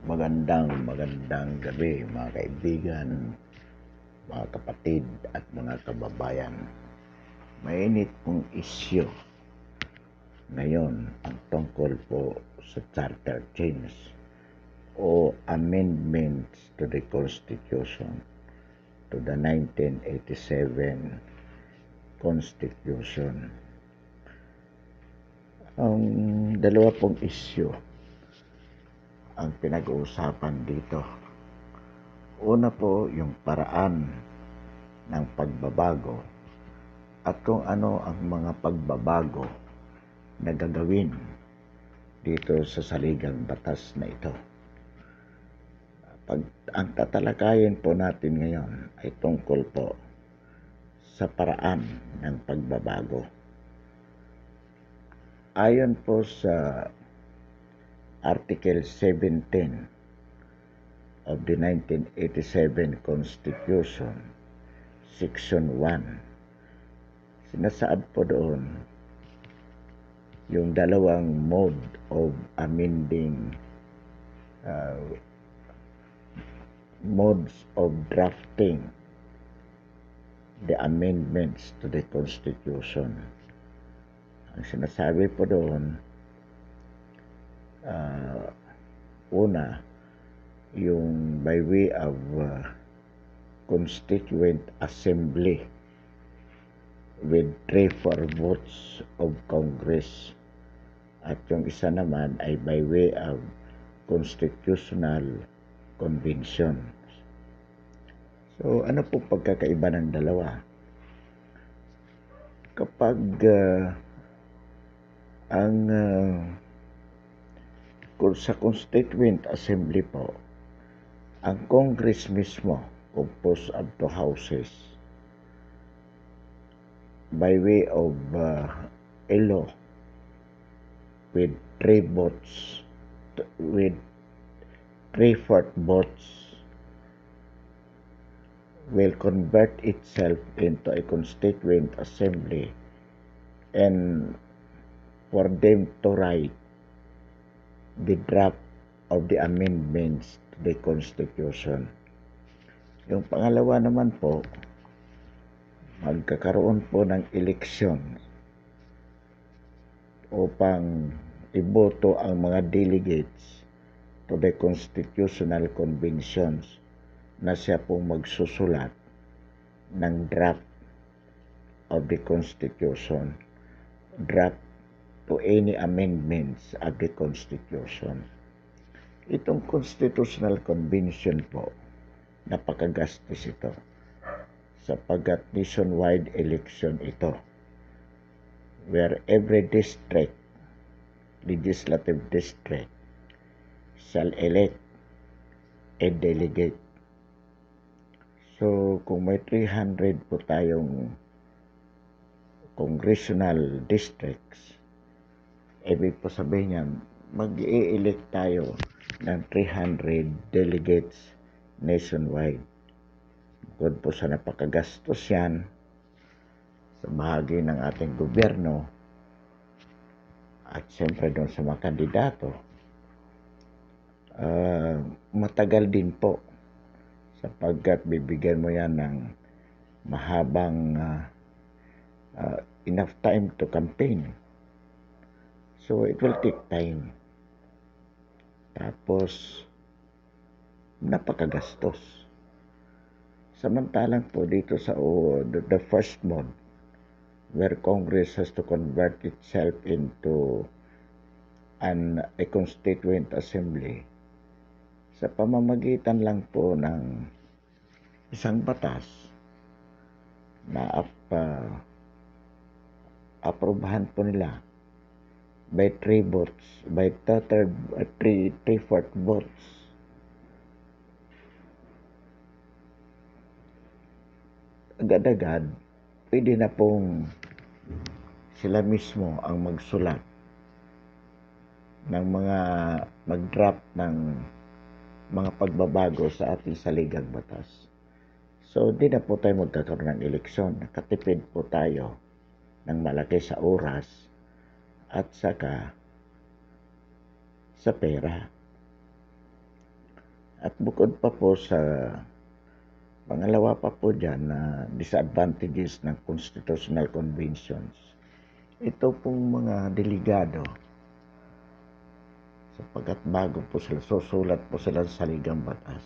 Magandang gabi mga kaibigan, mga kapatid at mga kababayan. Mainit pong isyu ngayon ang tungkol po sa charter change o amendments to the Constitution, to the 1987 Constitution. Ang dalawa pong isyu ang pinag-uusapan dito. Una po yung paraan ng pagbabago at kung ano ang mga pagbabago na gagawin dito sa saligang batas na ito. Ang tatalakayin po natin ngayon ay tungkol po sa paraan ng pagbabago. Ayon po sa Article 17 of the 1987 Constitution, Section 1, sinasaad po doon yung dalawang mode of amending, modes of drafting the amendments to the Constitution. Ang sinasabi po doon, una, yung by way of Constituent Assembly with 3/4 votes of Congress, at yung isa naman ay by way of Constitutional Convention. So ano po pagkakaiba ng dalawa? Kapag sa Constituent Assembly po, ang Congress mismo, composed of two houses, by way of a law with 3/4 votes, will convert itself into a Constituent Assembly and for them to write the draft of the amendments to the Constitution. Yung pangalawa naman po, magkakaroon po ng eleksyon upang iboto ang mga delegates to the Constitutional Conventions na siya pong magsusulat ng draft of the Constitution, draft to any amendments of the Constitution. Itong Constitutional Convention po, napakagastos ito sapagkat nationwide election ito, where every district, legislative district, shall elect a delegate. So kung may 300 po tayong congressional districts, ibig po sabihin niyan, mag-i-elect tayo ng 300 delegates nationwide. Bukod po sa napakagastos yan sa bahagi ng ating gobyerno at siyempre doon sa mga kandidato, matagal din po sapagkat bibigyan mo yan ng mahabang enough time to campaign. So it will take time. Tapos napakagastos. Samantalang po dito sa the first mode, where Congress has to convert itself into a Constituent Assembly, sa pamamagitan lang po ng isang batas na aprobahan po nila by 3/4 votes. Agad-agad, pwede na pong sila mismo ang magsulat ng mag-draft ng mga pagbabago sa ating saligang batas. So, di na po tayo magkakaroon ng eleksyon. Nakatipid po tayo ng malaki sa oras at saka sa pera. At bukod pa po sa pangalawa pa po dyan na disadvantages ng constitutional conventions, ito pong mga delegado, sapagkat bago po sila, susulat po sila sa saligang batas,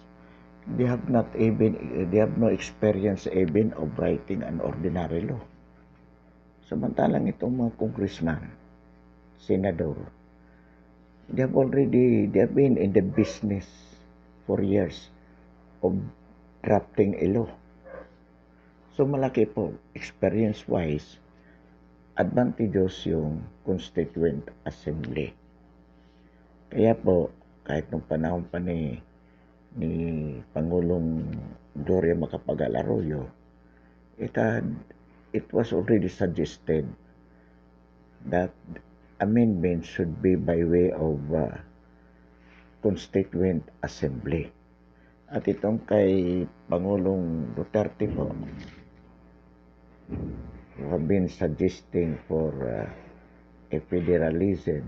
they have no experience even of writing an ordinary law. Samantalang itong mga congressman, senador, they have been in the business for years of drafting a law. So malaki po, experience-wise, advantageous yung Constituent Assembly. Kaya po, kahit nung panahon pa ni Pangulong Gloria Macapagal Arroyo, it was already suggested that amendments should be by way of Constituent Assembly. At itong kay Pangulong Duterte po, who have been suggesting for a federalism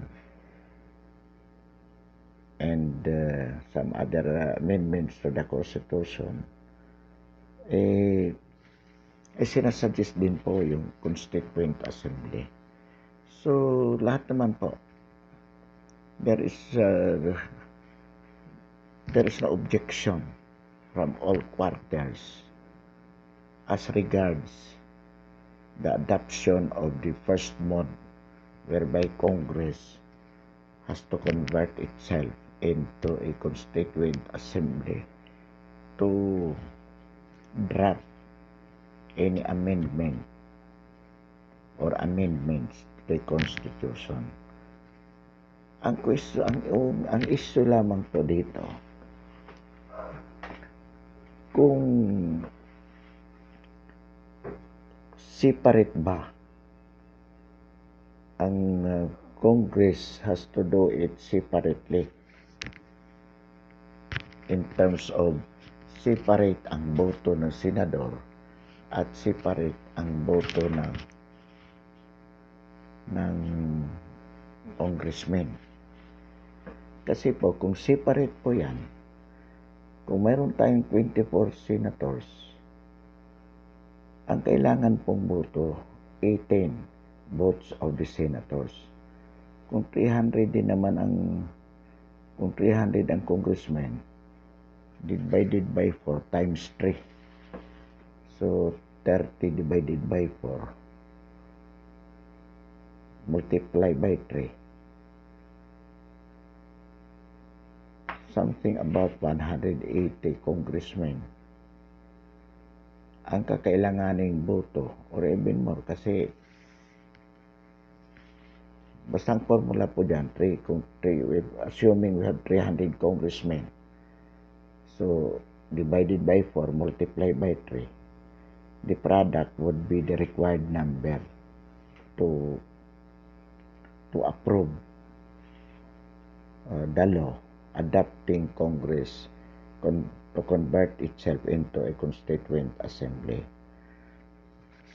and some other amendments to the Constitution, sinasuggest din po yung Constituent Assembly. So, lahat naman po, there is no objection from all quarters as regards the adoption of the first mode whereby Congress has to convert itself into a Constituent Assembly to draft any amendment or amendments to the Constitution. Ang issue lamang po dito, kung separate ba ang Congress has to do it separately in terms of separate ang boto ng senador at separate ang boto ng congressman. Kasi po, kung separate po yan, kung mayroon tayong 24 senators, ang kailangan pong boto, 18 votes of the senators. Kung 300 din naman kung 300 ang congressman, divided by 4 times 3. So, 30 divided by 4, multiply by 3. Something about 180 congressmen ang kakailanganing boto, or even more, kasi basta ang formula po dyan, assuming we have 300 congressmen, so divided by 4, multiply by 3, the product would be the required number to approve the law adopting Congress to convert itself into a Constituent Assembly.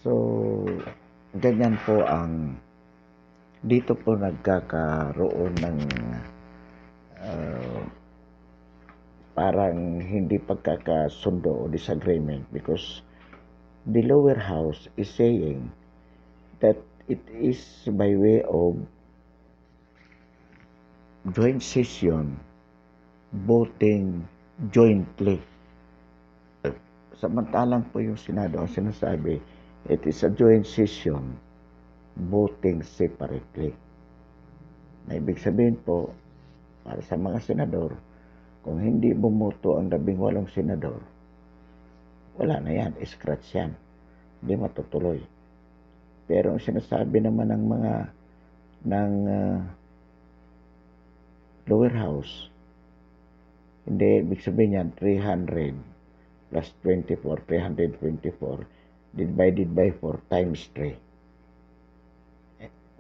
So, ganyan po dito po nagkakaroon ng parang hindi pagkakasundo o disagreement, because the lower house is saying that it is by way of joint session voting jointly. Samantalang po yung Senado ang sinasabi, it is a joint session voting separately. Na ibig sabihin po, para sa mga senador, kung hindi bumoto ang 18 senador, wala na yan, scratch yan, hindi matutuloy. Pero ang sinasabi naman ng lower house, hindi, ibig sabihin yan, 300 plus 24, 324, divided by 4 times 3.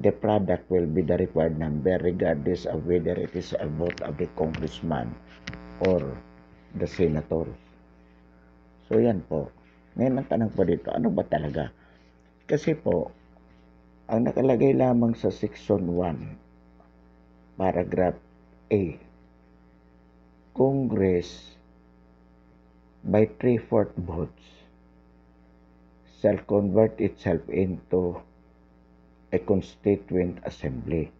The product will be the required number regardless of whether it is a vote of the congressman or the senator. So yan po. Ngayon ang tanong po dito, ano ba talaga? Kasi po, ang nakalagay lamang sa section 1, paragraph A, Congress by 3/4 votes shall convert itself into a constituent assembly.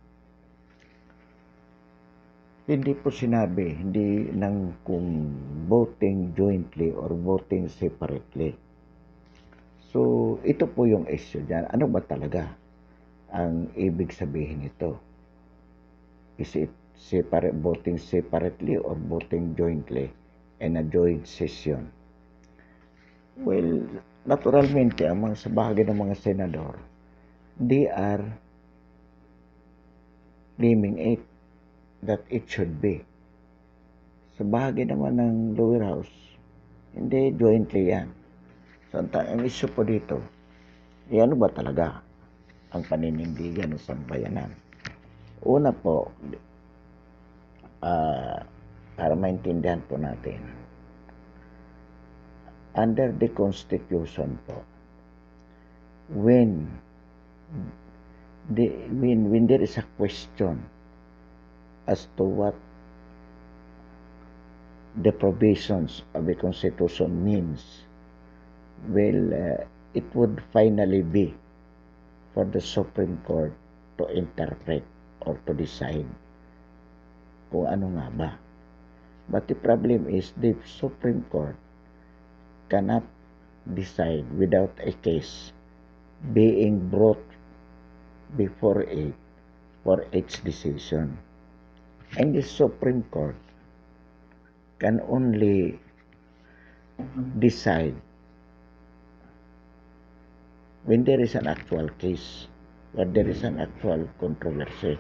Hindi po sinabi, hindi ng kung voting jointly or voting separately. So, ito po yung issue dyan. Ano ba talaga ang ibig sabihin nito? Is it voting separately or voting jointly in a joint session? Well, naturalmente, ang mga sa bahagi ng mga senador, they are claiming it that it should be. Sa bahagi naman ng lower house, hindi jointly yan. So, ang issue po dito, ano ba talaga ang paninindigan ng sambayanan? Una po, para maintindihan po natin, under the Constitution po, when there is a question as to what the provisions of the Constitution means, well, it would finally be for the Supreme Court to interpret or to decide kung ano nga ba. But the problem is the Supreme Court cannot decide without a case being brought before it for its decision. And the Supreme Court can only decide when there is an actual case, when there is an actual controversy.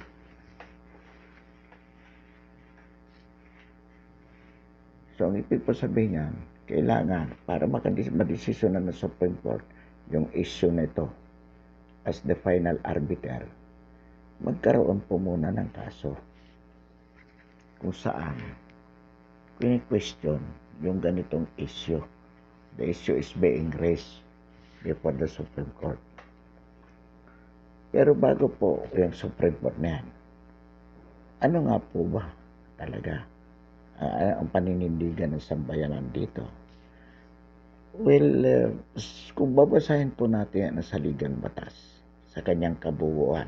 So, ang ibig po sabihin niyan, kailangan, para madesisyonan ng Supreme Court yung issue na ito as the final arbiter, magkaroon po muna ng kaso kung saan question yung ganitong issue. The issue is being raised before the Supreme Court. Pero bago po yung Supreme Court na yan, ano nga po ba talaga ang paninindigan ng sambayanan dito? Well, kung babasahin po natin ang saligang batas sa kanyang kabuuan,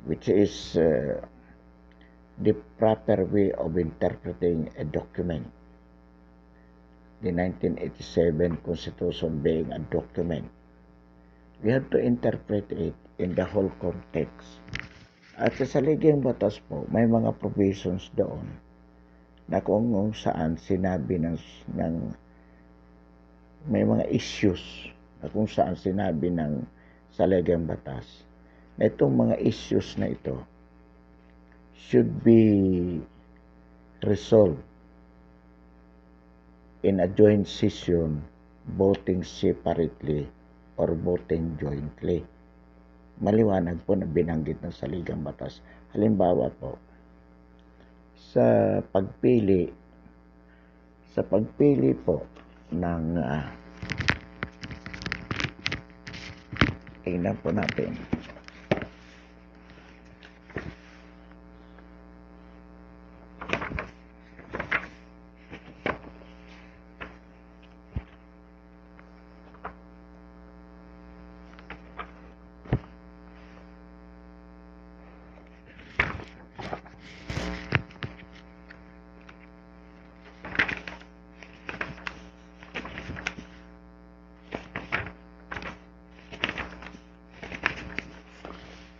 which is the proper way of interpreting a document. The 1987 Constitution being a document, we have to interpret it in the whole context. At sa saligang batas po, may mga provisions doon na kung saan sinabi ng may mga issues na kung saan sinabi ng saligang batas na itong mga issues na ito should be resolved in a joint session, voting separately or voting jointly. Maliwanag po na binanggit ng saligang batas. Halimbawa po, sa pagpili po ng tingnan po natin.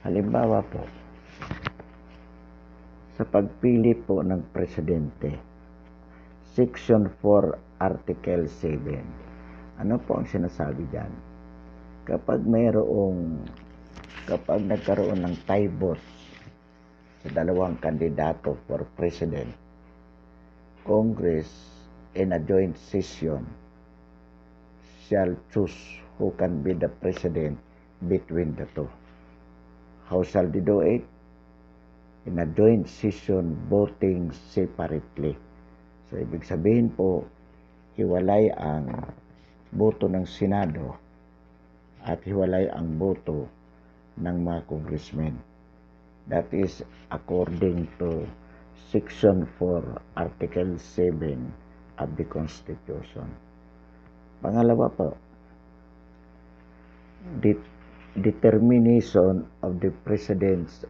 Halimbawa po, sa pagpili po ng presidente, Section 4, Article 7. Ano po ang sinasabi dyan? Kapag nagkaroon ng tie votes sa dalawang kandidato for president, Congress in a joint session shall choose who can be the president between the two. How shall they do it? In a joint session, voting separately. So, ibig sabihin po, hiwalay ang boto ng Senado at hiwalay ang boto ng mga congressmen. That is according to Section 4, Article 7 of the Constitution. Pangalawa po, determination of the President's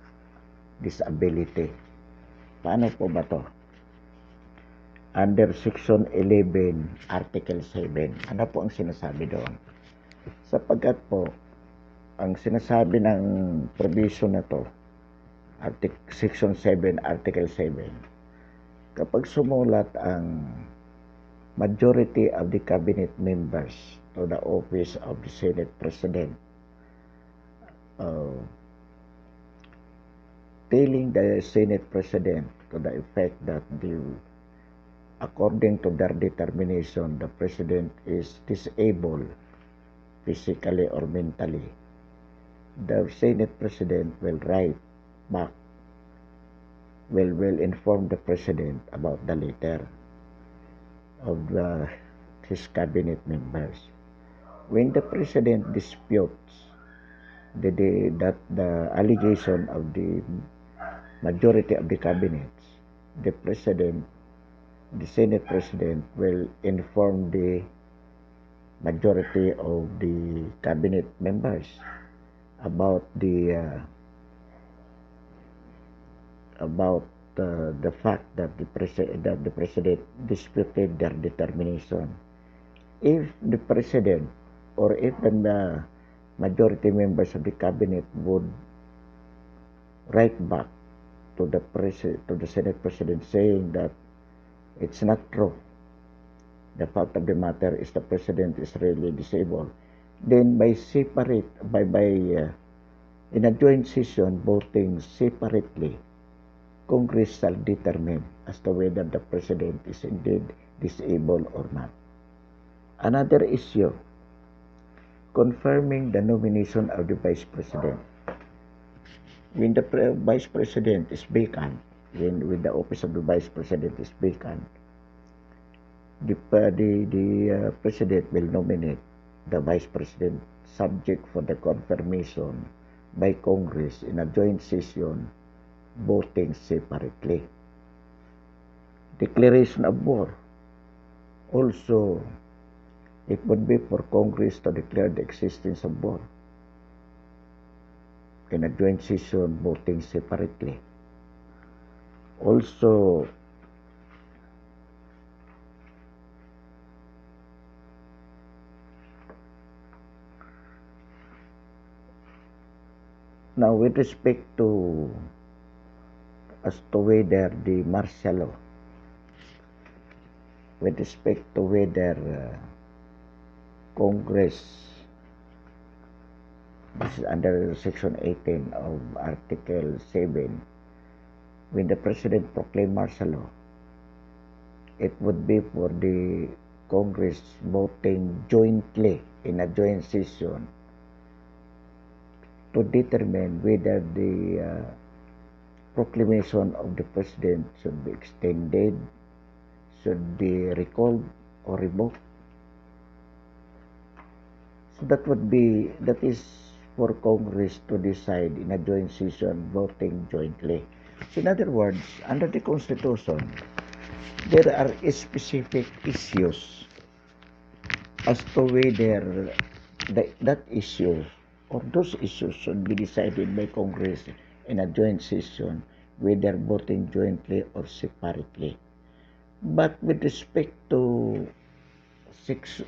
disability. Paano po ba to? Under Section 11, Article 7. Ano po ang sinasabi doon? Sapagkat po, ang sinasabi ng provision na to, Section 7, Article 7, kapag sumulat ang majority of the cabinet members to the office of the Senate President, telling the Senate President to the effect that according to their determination, the President is disabled physically or mentally, the Senate President will write back, will inform the President about the letter of his cabinet members. When the President disputes that the allegation of the majority of the cabinets, the Senate President will inform the majority of the cabinet members about the fact that the President disputed their determination. If the President or if the majority members of the cabinet would write back to the Senate President saying that it's not true, the fact of the matter is the President is really disabled, then in a joint session voting separately, Congress shall determine as to whether the President is indeed disabled or not. Another issue, confirming the nomination of the Vice President. When the Vice President is vacant, when the office of the Vice President is vacant, the President will nominate the Vice President subject for the confirmation by Congress in a joint session voting separately. Declaration of war. Also, it would be for Congress to declare the existence of war in a joint session voting separately. Also, now with respect to as to whether the martial law, with respect to whether Congress, this is under Section 18 of Article 7, when the President proclaimed martial law, it would be for the Congress voting jointly in a joint session to determine whether the proclamation of the President should be extended, should be recalled or revoked. So that is for Congress to decide in a joint session voting jointly. So in other words, under the Constitution, there are specific issues as to whether that issue or those issues should be decided by Congress in a joint session, whether voting jointly or separately. But with respect to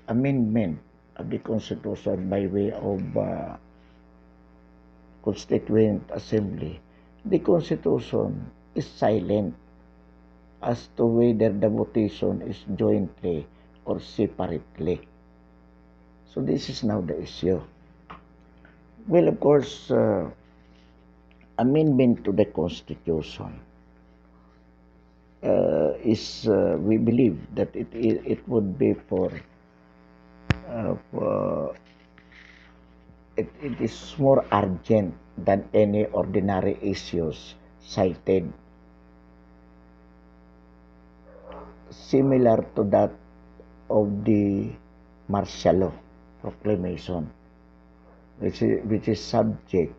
amendment of the Constitution by way of Constituent Assembly, the Constitution is silent as to whether the votation is jointly or separately. So this is now the issue. Well, of course, amendment to the Constitution is we believe that it would be for it is more urgent than any ordinary issues cited, similar to that of the martial law proclamation, which is subject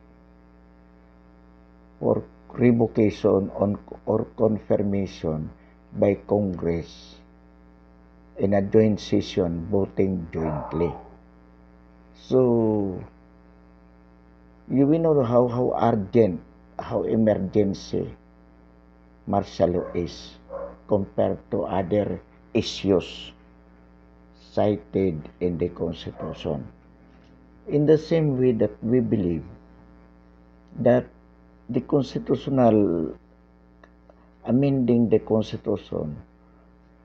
for revocation or confirmation by Congress in a joint session voting jointly. So, you will know how urgent, how emergency martial law is compared to other issues cited in the Constitution. In the same way that we believe that the constitutional amending the Constitution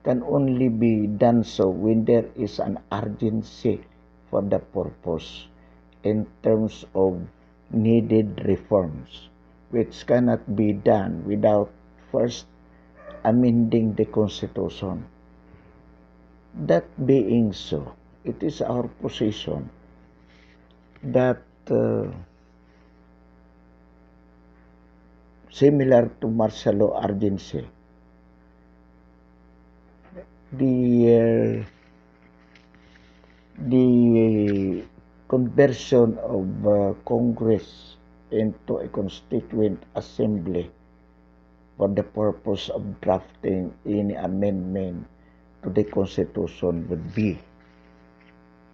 can only be done so when there is an urgency for the purpose in terms of needed reforms, which cannot be done without first amending the Constitution. That being so, it is our position that similar to martial law urgency, the conversion of Congress into a constituent assembly for the purpose of drafting any amendment to the Constitution would be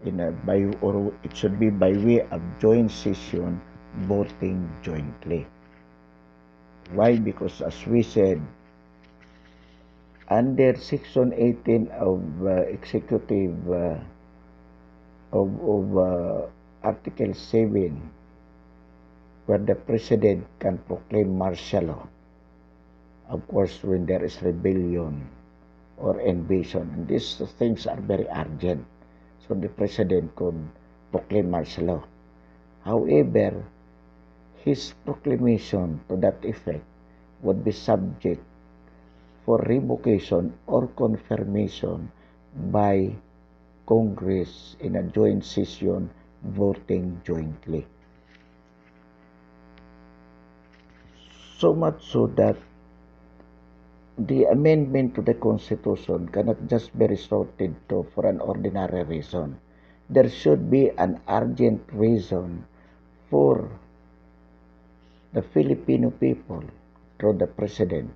it should be by way of joint session voting jointly. Why? Because as we said, under Section 18 of Executive of Article 7, where the President can proclaim martial law, of course, when there is rebellion or invasion, and these things are very urgent, so the President could proclaim martial law. However, his proclamation to that effect would be subject for revocation or confirmation by Congress in a joint session voting jointly. So much so that the amendment to the Constitution cannot just be resorted to for an ordinary reason. There should be an urgent reason for the Filipino people, through the President,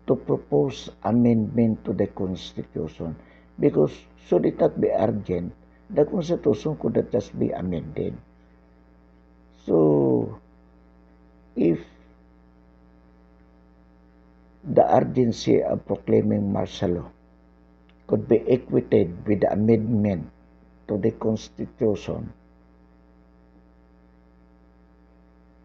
to propose amendment to the Constitution. Because should it not be urgent, the Constitution could not just be amended. So, if the urgency of proclaiming martial law could be equated with the amendment to the Constitution,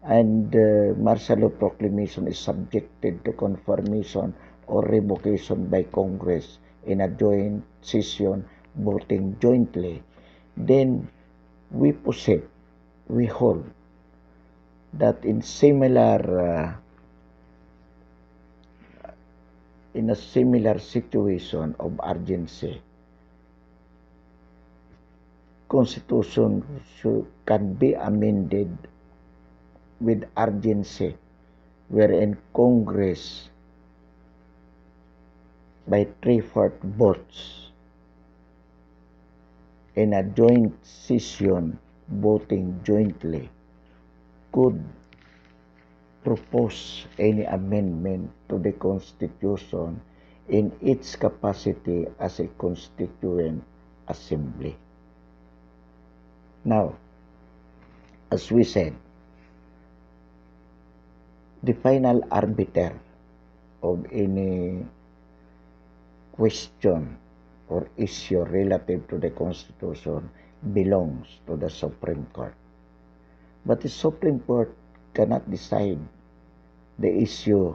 and martial law proclamation is subjected to confirmation or revocation by Congress in a joint session voting jointly, then we hold that in a similar situation of urgency, Constitution can be amended with urgency, wherein Congress by 3/4 votes in a joint session voting jointly could propose any amendment to the Constitution in its capacity as a constituent assembly. Now, as we said, the final arbiter of any question or issue relative to the Constitution belongs to the Supreme Court. But the Supreme Court cannot decide the issue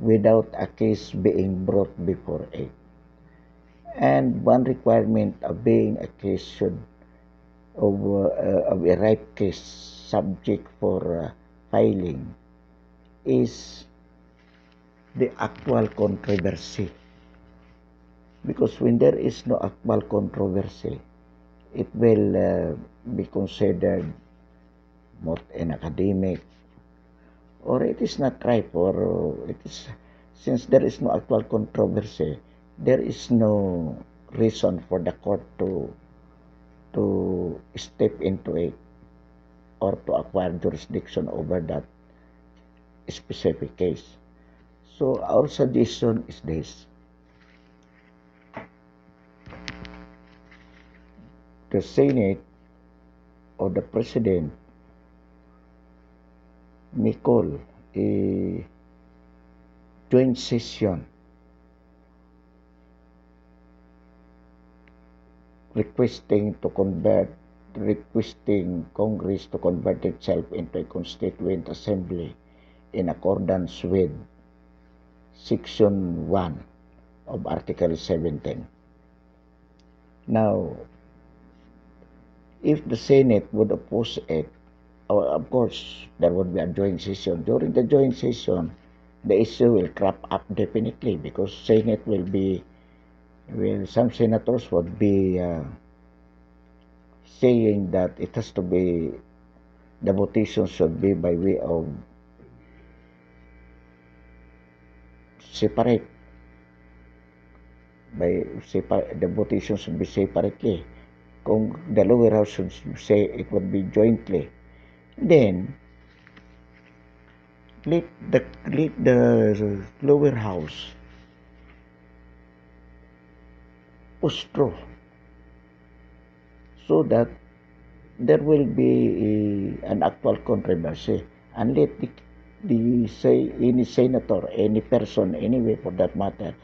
without a case being brought before it. And one requirement of being a case of a ripe case subject for filing is the actual controversy. Because when there is no actual controversy, it will be considered not an academic, or it is not ripe, or it is, since there is no actual controversy, there is no reason for the court to step into it or to acquire jurisdiction over that specific case. So our suggestion is this: the Senate or the President may call a joint session requesting Congress to convert itself into a constituent assembly in accordance with Section 1 of Article 17. Now, if the Senate would oppose it, of course, there would be a joint session. During the joint session, the issue will crop up definitely because Senate some senators would be saying that it has to be, the votation should be by way of separate. The votation should be separately. Kung the lower house should say it would be jointly, then let the lower house push through so that there will be an actual controversy, and let any senator, any person, anyway for that matter,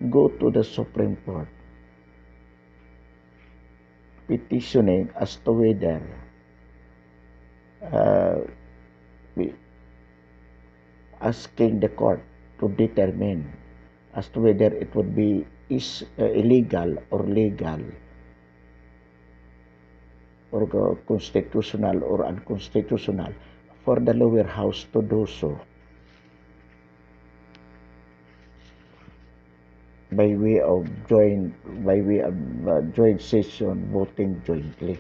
go to the Supreme Court petitioning as to whether asking the court to determine as to whether it would be illegal or legal or constitutional or unconstitutional for the lower house to do so by way of joint session voting jointly.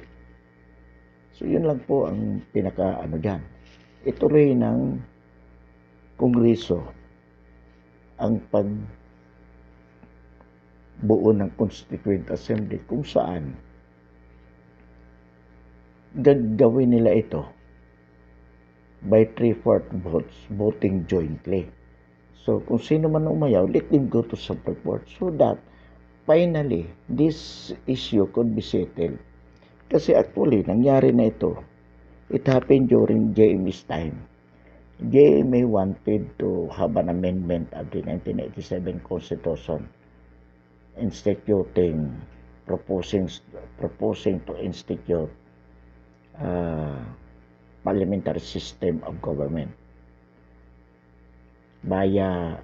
So yun lang po ang pinaka dyan. Ituloy ng Kongreso ang pagbuo ng Constituent Assembly kung saan gagawin nila ito by 3/4 votes voting jointly. So kung sino man umayaw, let them go to Supreme Court so that finally this issue could be settled. Kasi actually nangyari na ito. It happened during JME's time. JME wanted to have an amendment of the 1987 Constitution proposing to institute parliamentary system of government via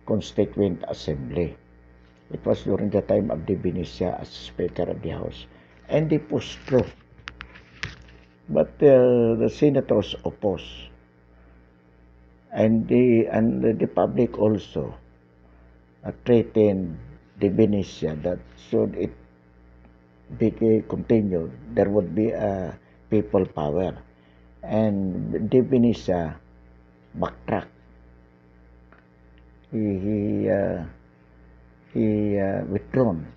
Constituent Assembly. It was during the time of De Venecia as Speaker of the House, and they pushed through. But the senators opposed, and the public also threatened De Venecia that should it be continued, there would be a people power, and De Venecia backtracked. He withdrawn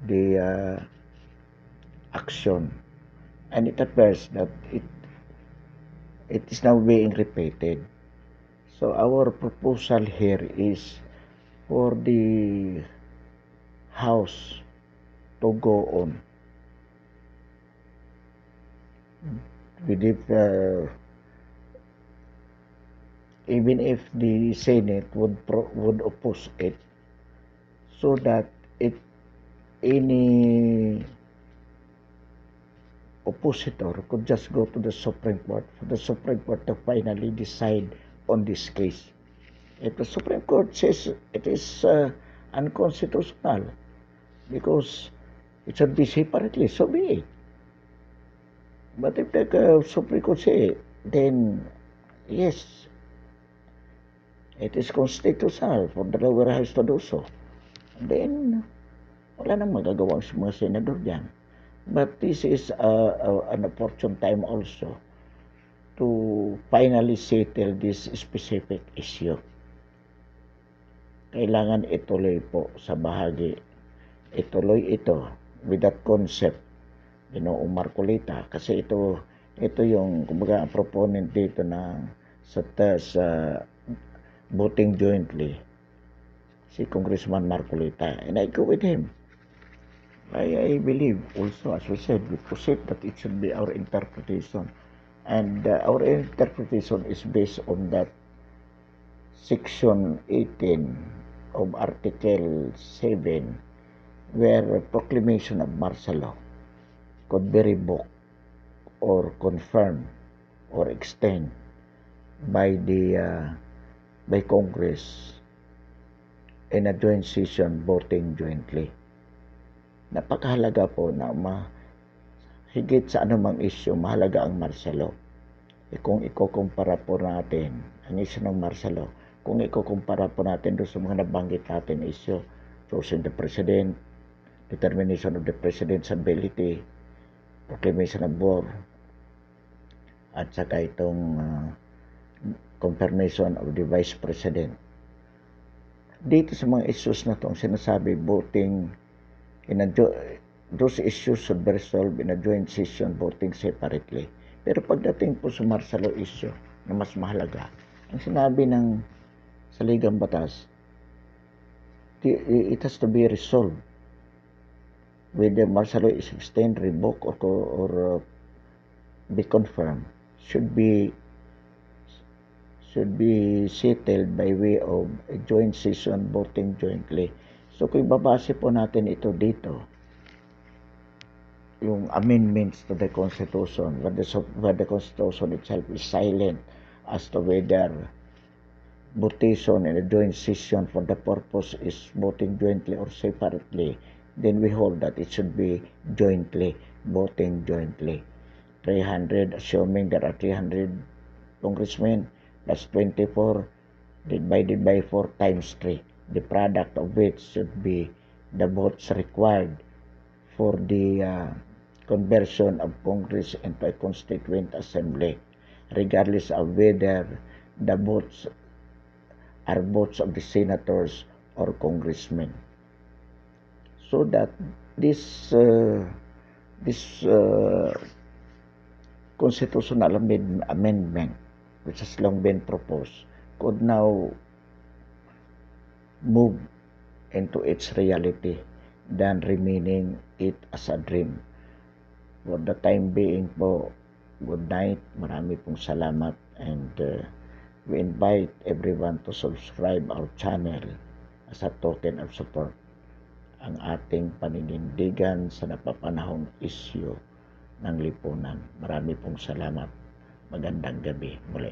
the action, and it appears that it is now being repeated. So our proposal here is for the House to go on with it, even if the Senate would oppose it, so that any oppositor could just go to the Supreme Court for the Supreme Court to finally decide on this case. If the Supreme Court says it is unconstitutional because it should be separately, so be it. But if the Supreme Court say, then yes, it is constitutional for the lower house to do so, then wala nang magagawa sa mga senador dyan. But this is an opportune time also to finally settle this specific issue. Kailangan ituloy po sa bahagi. Ituloy ito with that concept, Marcolita, kasi ito yung kumbaga ang proponent dito na sa voting jointly, si Congressman Marcolita, and I go with him. I believe also, as we said, we proceed that it should be our interpretation. And our interpretation is based on that Section 18 of Article 7, where a proclamation of martial law could be revoked or confirmed or extended by by Congress in a joint session voting jointly. Napakahalaga po na higit sa anumang issue, mahalaga ang martial law. Kung ikukumpara po natin ang issue ng martial law, kung ikukumpara po natin doon sa mga nabanggit natin issue, choosing the president, determination of the president's ability, proclamation of war, at saka itong confirmation of the vice president. Dito sa mga issues na itong sinasabi, voting those issues should be resolved in a joint session, voting separately. Pero pagdating po sa martial law issue na mas mahalaga, ang sinabi ng saligang batas, it has to be resolved whether martial law is extended, revoked, or be confirmed, should be settled by way of a joint session, voting jointly. So kung babase po natin ito dito, yung amendments to the Constitution, where the Constitution itself is silent as to whether votation in a joint session for the purpose is voting jointly or separately, then we hold that it should be jointly, voting jointly. 300, assuming there are 300 congressmen, that's 24 divided by 4 times 3, the product of which should be the votes required for the conversion of Congress into a constituent assembly, regardless of whether the votes are votes of the senators or congressmen. So that this constitutional amendment, which has long been proposed, could now move into its reality than remaining it as a dream. For the time being po, good night. Marami pong salamat, and we invite everyone to subscribe our channel as a token of support ang ating paninindigan sa napapanahong issue ng lipunan. Marami pong salamat. Magandang gabi muli.